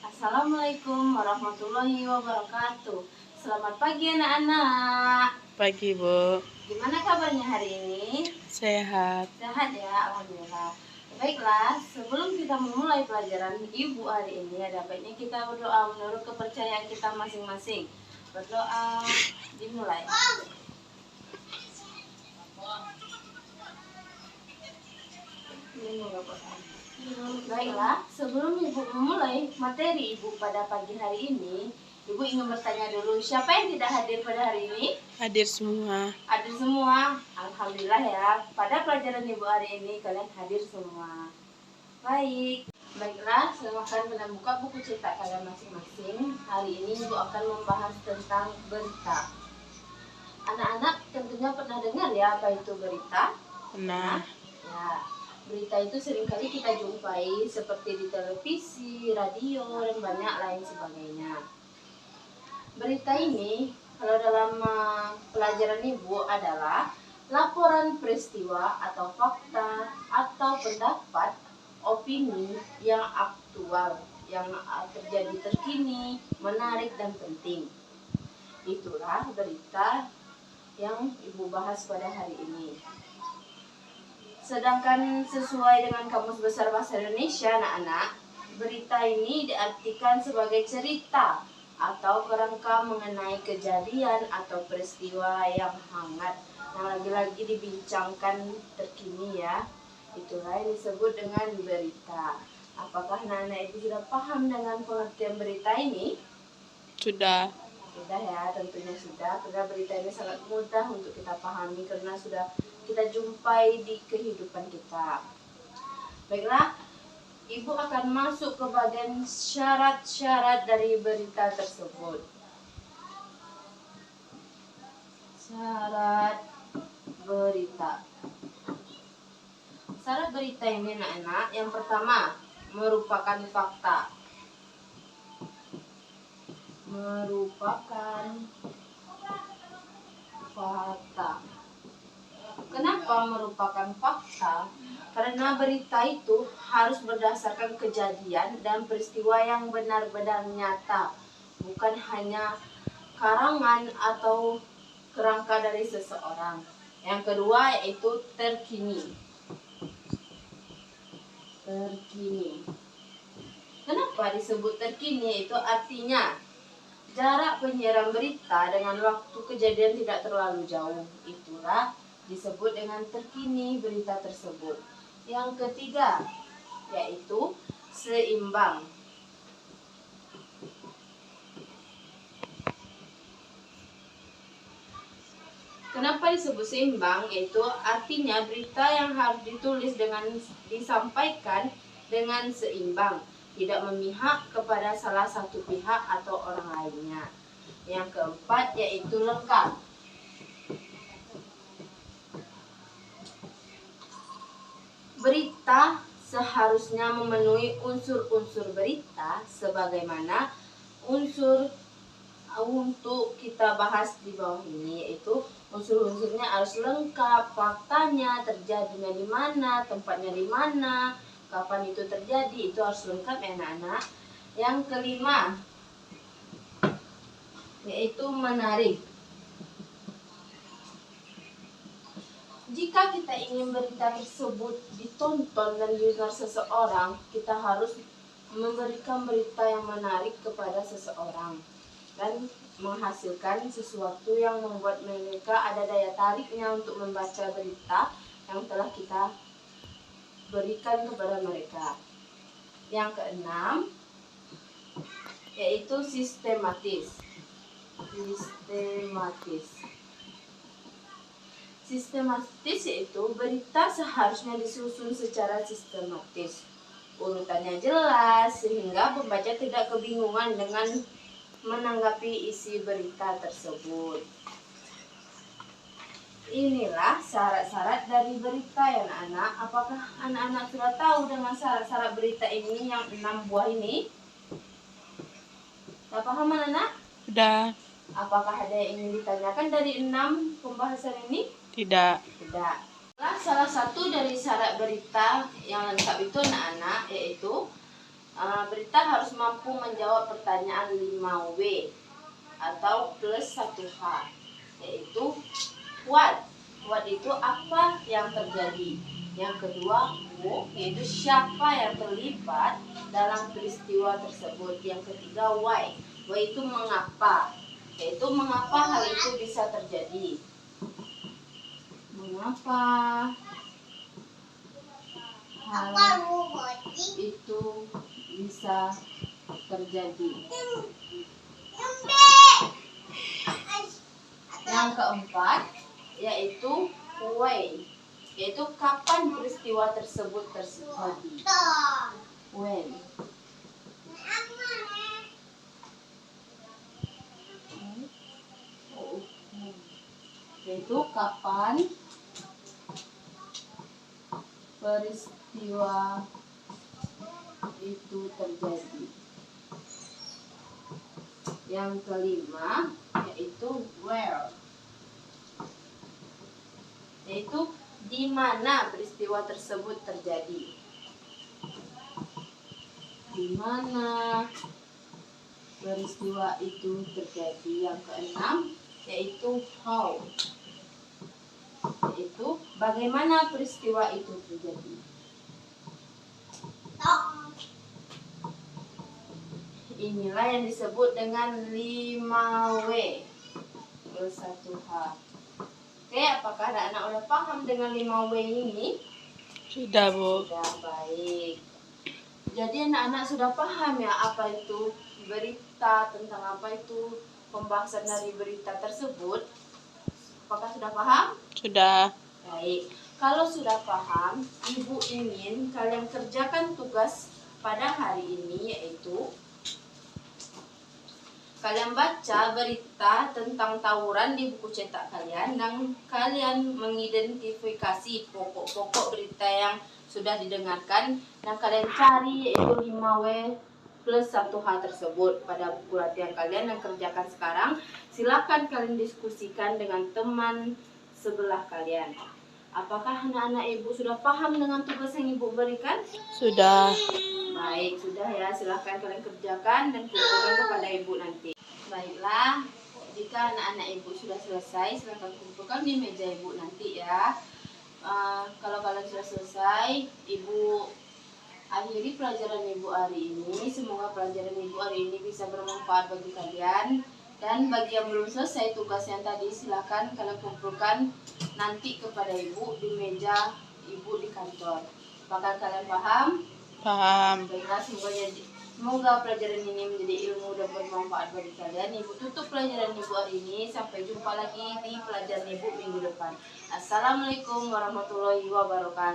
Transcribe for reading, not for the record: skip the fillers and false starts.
Assalamualaikum warahmatullahi wabarakatuh. Selamat pagi anak-anak. Pagi, Bu. Gimana kabarnya hari ini? Sehat. Sehat ya, alhamdulillah. Baiklah, sebelum kita memulai pelajaran Ibu hari ini, ada baiknya kita berdoa menurut kepercayaan kita masing-masing. Berdoa, dimulai. Baiklah, sebelum Ibu memulai materi Ibu pada pagi hari ini, Ibu ingin bertanya dulu, siapa yang tidak hadir pada hari ini? Hadir semua. Hadir semua, alhamdulillah ya. Pada pelajaran Ibu hari ini kalian hadir semua. Baiklah, silahkan kalian buka buku cerita kalian masing-masing. Hari ini Ibu akan membahas tentang berita. Anak-anak tentunya pernah dengar ya apa itu berita? Pernah. Ya, berita itu seringkali kita jumpai seperti di televisi, radio, dan banyak lain sebagainya. Berita ini kalau dalam pelajaran Ibu adalah laporan peristiwa atau fakta atau pendapat, opini yang aktual, yang terjadi terkini, menarik dan penting. Itulah berita yang Ibu bahas pada hari ini. Sedangkan sesuai dengan Kamus Besar Bahasa Indonesia, anak-anak, berita ini diartikan sebagai cerita atau kerangka mengenai kejadian atau peristiwa yang hangat, yang lagi-lagi dibincangkan terkini ya. Itulah yang disebut dengan berita. Apakah anak-anak Ibu sudah paham dengan pengertian berita ini? Sudah. Sudah ya, tentunya sudah. Karena berita ini sangat mudah untuk kita pahami karena sudah kita jumpai di kehidupan kita. Baiklah, Ibu akan masuk ke bagian syarat-syarat dari berita tersebut. Syarat berita. Syarat berita ini anak-anak, yang pertama, merupakan fakta. Merupakan fakta. Kenapa merupakan fakta? Karena berita itu harus berdasarkan kejadian dan peristiwa yang benar-benar nyata, bukan hanya karangan atau kerangka dari seseorang. Yang kedua yaitu terkini. Terkini. Kenapa disebut terkini? Itu artinya jarak penyiaran berita dengan waktu kejadian tidak terlalu jauh. Itulah disebut dengan terkini berita tersebut. Yang ketiga yaitu seimbang. Kenapa disebut seimbang? Yaitu artinya berita yang harus ditulis dengan disampaikan dengan seimbang, tidak memihak kepada salah satu pihak atau orang lainnya. Yang keempat yaitu lengkap. Berita seharusnya memenuhi unsur-unsur berita sebagaimana unsur untuk kita bahas di bawah ini, yaitu unsur-unsurnya harus lengkap, faktanya, terjadinya di mana, tempatnya di mana, kapan itu terjadi, itu harus lengkap ya anak-anak. Yang kelima yaitu menarik. Jika kita ingin berita tersebut ditonton dan didengar seseorang, kita harus memberikan berita yang menarik kepada seseorang dan menghasilkan sesuatu yang membuat mereka ada daya tariknya untuk membaca berita yang telah kita berikan kepada mereka. Yang keenam yaitu sistematis. Sistematis yaitu berita seharusnya disusun secara sistematis. Urutannya jelas sehingga pembaca tidak kebingungan dengan menanggapi isi berita tersebut. Inilah syarat-syarat dari berita ya anak-anak. Apakah anak-anak sudah tahu dengan syarat-syarat berita ini yang 6 buah ini? Sudah paham anak-anak? Sudah. Apakah ada yang ingin ditanyakan dari 6 pembahasan ini? Tidak. Tidak. Salah satu dari syarat berita yang lengkap itu anak-anak yaitu berita harus mampu menjawab pertanyaan 5W atau plus 1H, yaitu what. What itu apa yang terjadi. Yang kedua, who, yaitu siapa yang terlibat dalam peristiwa tersebut. Yang ketiga, why. Why itu mengapa, yaitu mengapa hal itu bisa terjadi. Mengapa hal itu bisa terjadi. Yang keempat yaitu when, yaitu kapan peristiwa tersebut terjadi. When. Yaitu kapan peristiwa itu terjadi. Yang kelima yaitu where, yaitu di mana peristiwa tersebut terjadi. Di mana peristiwa itu terjadi. Yang keenam yaitu how, yaitu bagaimana peristiwa itu terjadi. Inilah yang disebut dengan 5W plus 1H. Oke, apakah anak-anak udah paham dengan 5W ini? Sudah, Bu. Sudah, baik. Jadi anak-anak sudah paham ya apa itu berita, tentang apa itu pembahasan dari berita tersebut? Apakah sudah paham? Sudah. Baik. Kalau sudah paham, Ibu ingin kalian kerjakan tugas pada hari ini, yaitu kalian baca berita tentang tawuran di buku cetak kalian dan kalian mengidentifikasi pokok-pokok berita yang sudah didengarkan dan kalian cari yaitu 5W plus 1H tersebut pada buku latihan kalian dan kerjakan sekarang. Silakan kalian diskusikan dengan teman sebelah kalian. Apakah anak-anak Ibu sudah paham dengan tugas yang Ibu berikan? Sudah. Baik, sudah ya. Silahkan kalian kerjakan dan kumpulkan kepada Ibu nanti. Baiklah, jika anak-anak Ibu sudah selesai, silahkan kumpulkan di meja Ibu nanti ya. Kalau kalian sudah selesai, Ibu akhiri pelajaran Ibu hari ini. Semoga pelajaran Ibu hari ini bisa bermanfaat bagi kalian. Dan bagi yang belum selesai tugas yang tadi, silahkan kalian kumpulkan nanti kepada Ibu di meja Ibu di kantor. Apakah kalian paham? Paham. Baiklah, semoga pelajaran ini menjadi ilmu dan bermanfaat bagi kalian. Ibu tutup pelajaran Ibu hari ini. Sampai jumpa lagi di pelajaran Ibu minggu depan. Assalamualaikum warahmatullahi wabarakatuh.